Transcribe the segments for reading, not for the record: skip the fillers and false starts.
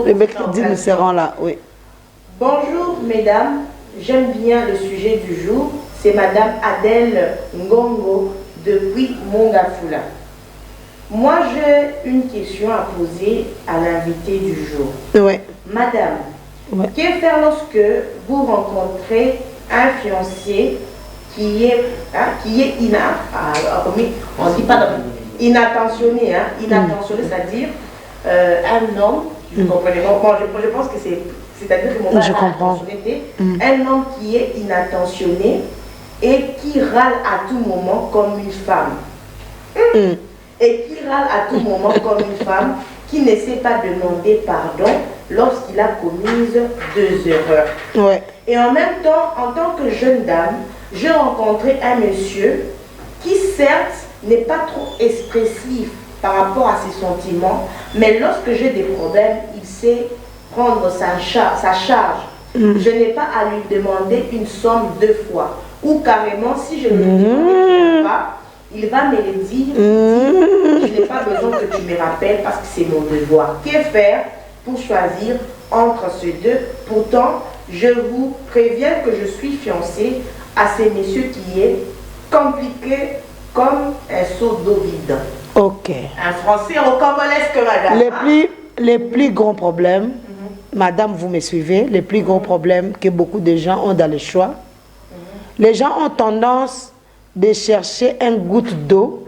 Les mercredis seront là, oui. Bonjour mesdames, j'aime bien le sujet du jour. C'est Madame Adèle Ngongo depuis Mongafula. Moi, j'ai une question à poser à l'invité du jour. Oui. Madame, que faire lorsque vous rencontrez un fiancé qui est inattentionné, inattentionné, c'est-à-dire un homme, vous comprenez, je pense que c'est-à-dire que mon je comprends. Un homme qui est inattentionné et qui râle à tout moment comme une femme. Et qui râle à tout moment comme une femme, qui ne sait pas demander pardon lorsqu'il a commis 2 erreurs. Ouais. Et en même temps, en tant que jeune dame, j'ai rencontré un monsieur qui certes n'est pas trop expressif par rapport à ses sentiments, mais lorsque j'ai des problèmes, il sait prendre sa charge. Je n'ai pas à lui demander une somme 2 fois. Ou carrément, si je ne lui demande pas, il va me le dire. Je n'ai pas besoin que tu me rappelles parce que c'est mon devoir. Que faire pour choisir entre ces deux? Pourtant, je vous préviens que je suis fiancée à ce monsieur qui est compliqué comme un seau d'eau vide. Ok. Un français rocambolesque, madame. Les plus grands problèmes, madame, vous me suivez, les plus grands problèmes que beaucoup de gens ont dans le choix, les gens ont tendance de chercher un goutte d'eau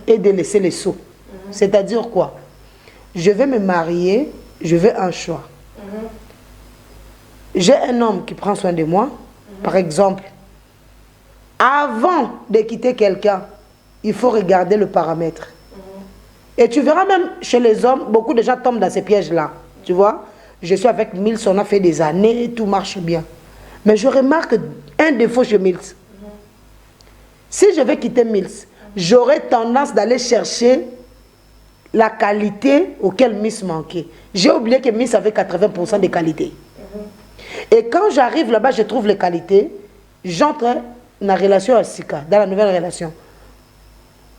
et de laisser les seaux. C'est-à-dire quoi? Je vais me marier, je veux un choix. J'ai un homme qui prend soin de moi, par exemple. Avant de quitter quelqu'un, il faut regarder le paramètre. Et tu verras même chez les hommes, beaucoup de gens tombent dans ces pièges-là. Tu vois, je suis avec Mills, on a fait des années, tout marche bien. Mais je remarque un défaut chez Mills. Si je vais quitter Mills, j'aurais tendance d'aller chercher la qualité auquel Mills manquait. J'ai oublié que Mills avait 80% de qualité. Et quand j'arrive là-bas, je trouve les qualités, j'entre dans la relation à Sika, dans la nouvelle relation.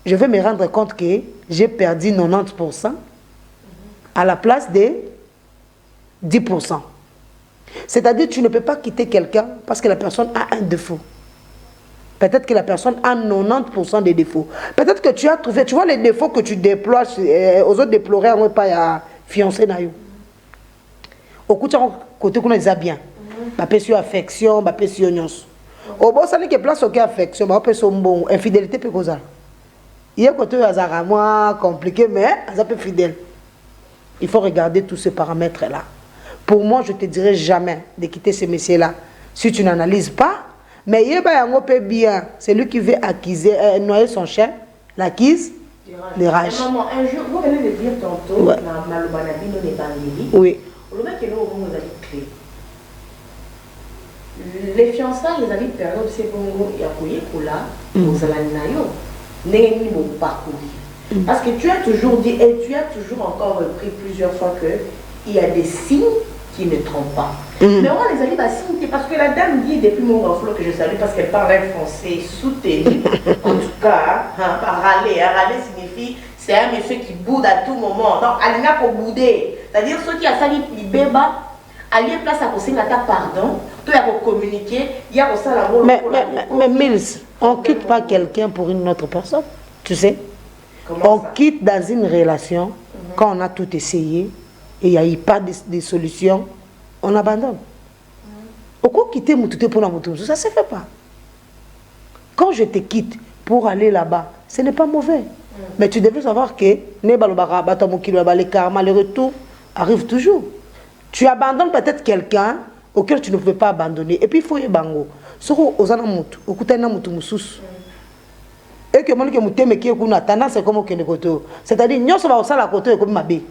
Je vais me rendre compte que j'ai perdu 90% à la place de 10%. C'est-à-dire que tu ne peux pas quitter quelqu'un parce que la personne a un défaut. Peut-être que la personne a 90% des défauts. Peut-être que tu as trouvé, tu vois les défauts que tu déploies aux autres déplorer, on ne peut pas fiancer. Au côté qu'on les a bien. Ma sur affection, ma sur union. Au bon, ça n'est que place aucune affection, ma peut son bon infidélité peut causer. Il y a côté hasard moi compliqué, mais ça peut fidèle. Il faut regarder tous ces paramètres là. Pour moi, je te dirais jamais de quitter ce métier-là si tu n'analyses pas. Mais il y a un peu bien, c'est lui qui veut acquiser, noyer son chien, l'acquise, les rages. Maman, un jour, vous venez de dire tantôt, ouais. Oui. Les fiançailles, les amis, période, c'est bon, il y a quoi là, vous allez parce que tu as toujours dit, et tu as toujours encore repris plusieurs fois qu'il y a des signes qui ne trompent pas. Mais on les amis, parce que la dame dit depuis mon enfant que je salue parce qu'elle parle un français soutenu, en tout cas, par râler. Râler signifie c'est un monsieur qui boude à tout moment. Donc, elle n'a pas boudé. C'est-à-dire ceux qui ont sali libéba, aller place à causer ta pardon, tu as communiquer, il y a ça la mais Mills, on ne quitte pas quelqu'un pour une autre personne, tu sais. On quitte dans une relation quand on a tout essayé et il n'y a eu pas de solution, on abandonne. Pourquoi quitter Moutouté pour la Moutouté? Ça ne se fait pas. Quand je te quitte pour aller là-bas, ce n'est pas mauvais. Mais tu devais savoir que les karma, le retour arrive toujours. Tu abandonnes peut-être quelqu'un auquel tu ne pouvais pas abandonner. Et puis il faut y bango. Et que mon que qui est tendance c'est comme au c'est-à-dire nous sommes au la côté comme ma bé.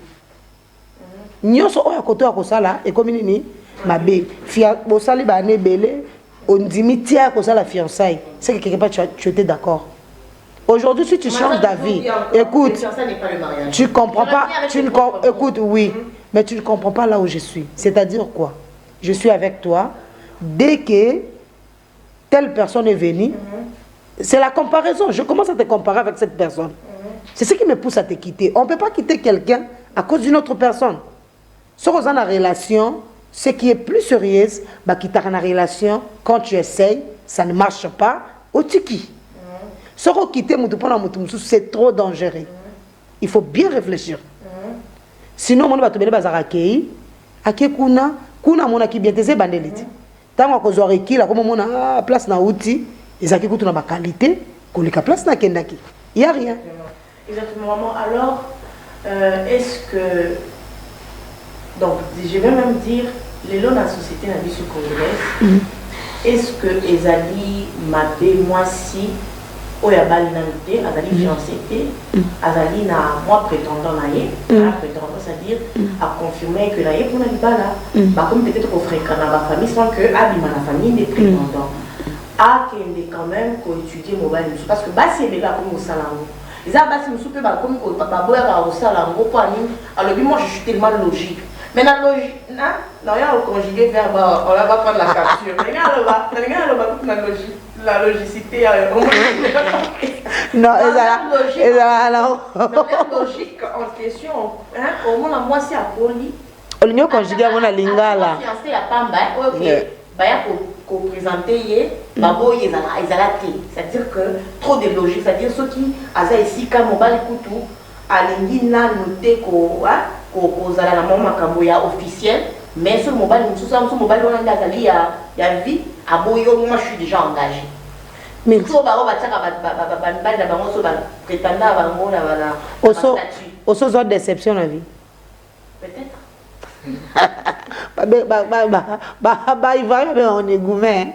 Nous sommes au côté à ça et comme ni ma bé. Fia au sali ba né belé on dit tia à la fiançailles. C'est que quelque part tu étais d'accord. Aujourd'hui si tu changes d'avis, écoute, tu comprends pas, écoute oui, mais tu ne comprends pas là où je suis. C'est-à-dire quoi? Je suis avec toi dès que telle personne est venue. C'est la comparaison. Je commence à te comparer avec cette personne. C'est ce qui me pousse à te quitter. On ne peut pas quitter quelqu'un à cause d'une autre personne. Si vous êtes dans la relation, ce qui est plus sérieux, bah, qui t'a dans la relation, quand tu essayes, ça ne marche pas, au tiki. Si vous quittez c'est trop dangereux. Il faut bien réfléchir. Sinon, on va te mettre à accueillir. Kuna mona ki bien tese bandeliti. Tant qu'on a requis là comme on place na outil, ils acquis na ba qualité, qu'on les place na kendaki. Il y a rien. Exactement. Maman, alors est-ce que donc je vais même dire les lois de la société na vie congolaise. Est-ce que ezali mabé moi si oya bali na nté azali fiancé té azali na moi prétendant na ye prétendant c'est-à-dire à confirmer que na ye pour na libala bah comme peut-être qu'on fréquente dans la famille sans que abima la famille des prétendants a kende quand même qu'on étudie mobile parce que bah c'est là comme au salango les abasi nous soupe bah comme au baboya au salango pour ani alors moi je suis tellement logique mais la logique non il y a au conjugué verbe on va prendre la capture mais la logicité non elle la logique en question au moins moi c'est à poli l'union conjuguée à mon lingala fiancé à pamba ok baya ko présenter ye babo c'est-à-dire que trop de logique c'est-à-dire ceux qui aza ici comme mobile kutu alingi na noter ko kozala na mama makambo ya officiel mais sur le mobile sur mobile on a azali ya vie aboyo moi je suis déjà engagé mais tout ba ba tsaka ba na bango so ba prétendant bango na bala oso déception la vie peut-être il va on est gourmet.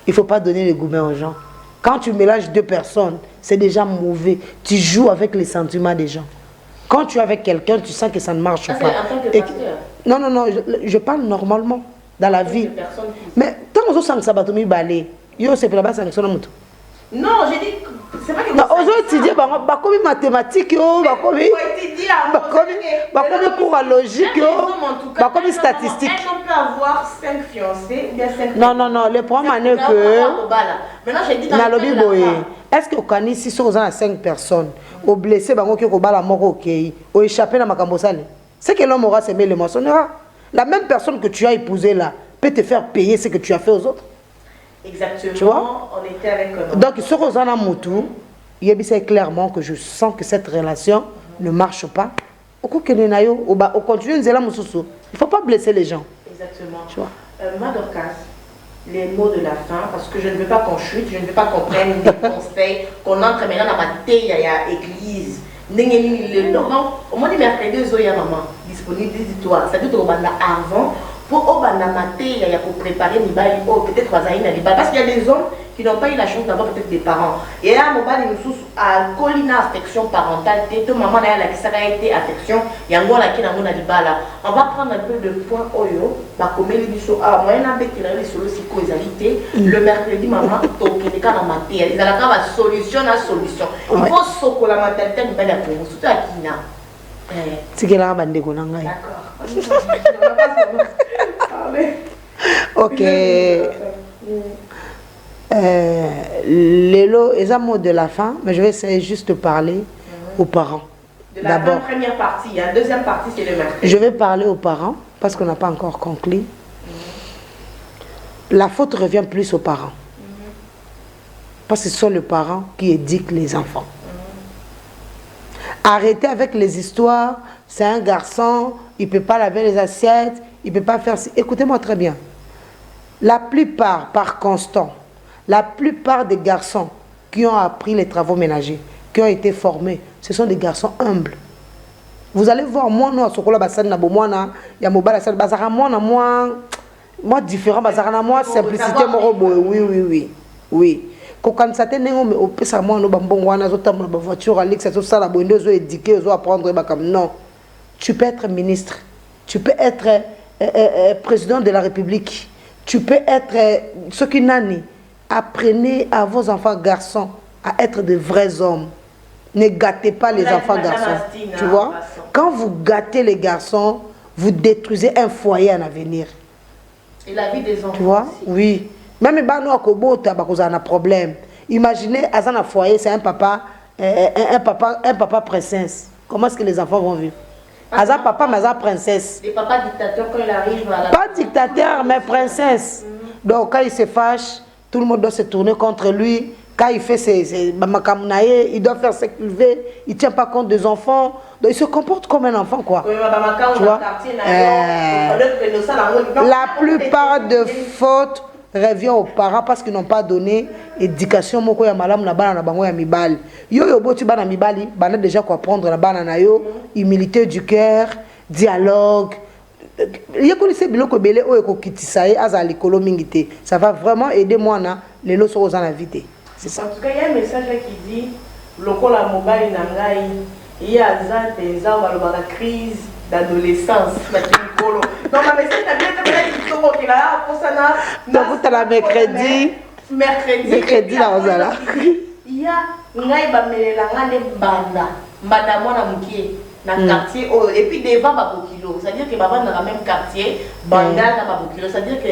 Il faut pas donner les gourmets aux gens. Quand tu mélanges deux personnes, c'est déjà mauvais. Tu joues avec les sentiments des gens. Quand tu es avec quelqu'un, tu sens que ça ne marche pas. Non, je parle normalement dans la vie. Mais tant que ça ça va te balai. Yo c'est pour la base avec moto. Non, j'ai dit c'est pas que aujourd'hui étudier ba comme mathématiques yo, ba comme pour la logique yo, ba comme statistique. On peut avoir 5 fiancés ou bien 5. Non, le problème est que maintenant j'ai dit dans lobby boy. Est-ce que au Kani si sont 5 personnes, au blessé bango qui ko bala moko OK, au échappé na makambo sale. C'est que l'homme aura semé le mensonge. La même personne que tu as épousée là peut te faire payer ce que tu as fait aux autres. Exactement. Tu vois? On était avec donc sur Rosana Moutou, il y a clairement que je sens que cette relation ne marche pas. Au continue il ne faut pas blesser les gens. Exactement. Tu vois? Madorcas, les mots de la fin, parce que je ne veux pas qu'on chute, je ne veux pas qu'on prenne des conseils, qu'on entre maintenant dans ma tête, il y a église. Au moins, mercredi, il y a maman disponible, dis-toi. Ça veut dire avant. Pour préparer peut-être parce qu'il y a des hommes qui n'ont pas eu la chance d'avoir peut-être des parents. Et là, à colina affection parentale, maman a été affection, il y a on va prendre un peu de points oyo, le mercredi, maman, il y a la solution à solution. Il faut que la maternité nous mette pour vous, surtout à Kina. D'accord. Ok. Lélo, les mots de la fin, mais je vais essayer juste de parler aux parents. D'abord, la première partie, la deuxième partie, c'est le mercredi. Je vais parler aux parents parce qu'on n'a pas encore conclu. La faute revient plus aux parents. Parce que ce sont les parents qui éduquent les enfants. Arrêtez avec les histoires. C'est un garçon, il ne peut pas laver les assiettes, il ne peut pas faire... Écoutez-moi très bien. La plupart, par constant, la plupart des garçons qui ont appris les travaux ménagers, qui ont été formés, ce sont des garçons humbles. Vous allez voir, moi, nous, à Sokola, il y a Mobile, moi, différent, moi, simplicité, oui. Quand ça t'est né, on peut savoir, on voiture, non. Tu peux être ministre, tu peux être président de la République, tu peux être ce qui n'année. Apprenez à vos enfants garçons à être de vrais hommes. Ne gâtez pas les enfants garçons. Tu vois? Quand vous gâtez les garçons, vous détruisez un foyer en avenir. Et la vie des enfants. Tu vois? Aussi. Oui. Même si vous avez un problème. Imaginez, à un foyer, c'est un papa princesse. Comment est-ce que les enfants vont vivre? Aza papa, mais aza princesse. Des papas dictateurs quand il arrive à la... Pas dictateur, mais princesse. Donc quand il se fâche, tout le monde doit se tourner contre lui. Quand il fait ses mamakamounaye, il doit faire ce qu'il veut. Il ne tient pas compte des enfants. Donc il se comporte comme un enfant, quoi. Tu vois? La plupart des fautes revient aux parents parce qu'ils n'ont pas donné éducation moko ya malamu na bana na bango ya mibali. Yo yo boti bana mibali, bana déjà quoi prendre na bana na yo, humilité du cœur, dialogue. Yekolise biloko belé o ekokitisa ye aza likolo mingité. Ça va vraiment aider moi na les lots aux en invité. C'est ça. En tout cas, il y a un message qui dit lokola mobile na ngai, il y a za penza ba la crise d'adolescence na kimikolo. Donc la message na bien te pour là pour ça na donc tu la mercredi là ozala. Il y a ngai ba melela ngane banda mwana mukie na quartier et puis devant ba bokilo, c'est-à-dire que baba dans le même quartier, banda na ba bokilo, c'est-à-dire que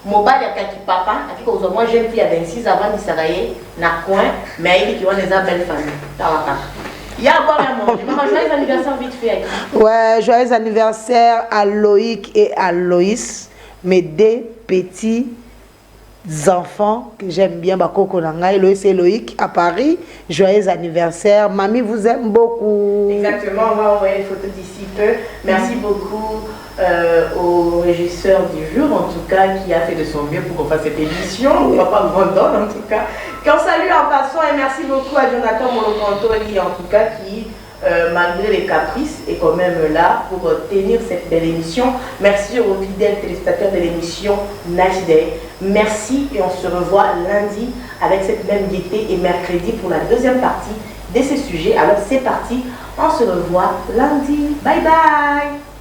mobile ya kaki papa, akiko moi jeune fille à 26 avant de s'arrayer na coin, mais il qui ont des belles familles. Tawaka. Il y a encore un moment. Maman, joyeux anniversaire vite fait. Ouais, joyeux anniversaire à Loïc et à Loïs, mes deux petits enfants que j'aime bien, Bakoko Nangai, Loïs et Loïc à Paris. Joyeux anniversaire. Mamie vous aime beaucoup. Exactement, on va envoyer les photos d'ici peu. Merci beaucoup au régisseur du jour, en tout cas, qui a fait de son mieux pour qu'on fasse cette émission. On ne va pas Vendôme, en tout cas. Qu'on salue en passant et merci beaucoup à Jonathan Molokantoli, en tout cas, qui, malgré les caprices, est quand même là pour tenir cette belle émission. Merci aux fidèles téléspectateurs de l'émission Nice Day. Merci et on se revoit lundi avec cette même gaieté et mercredi pour la deuxième partie de ce sujet. Alors c'est parti, on se revoit lundi. Bye bye.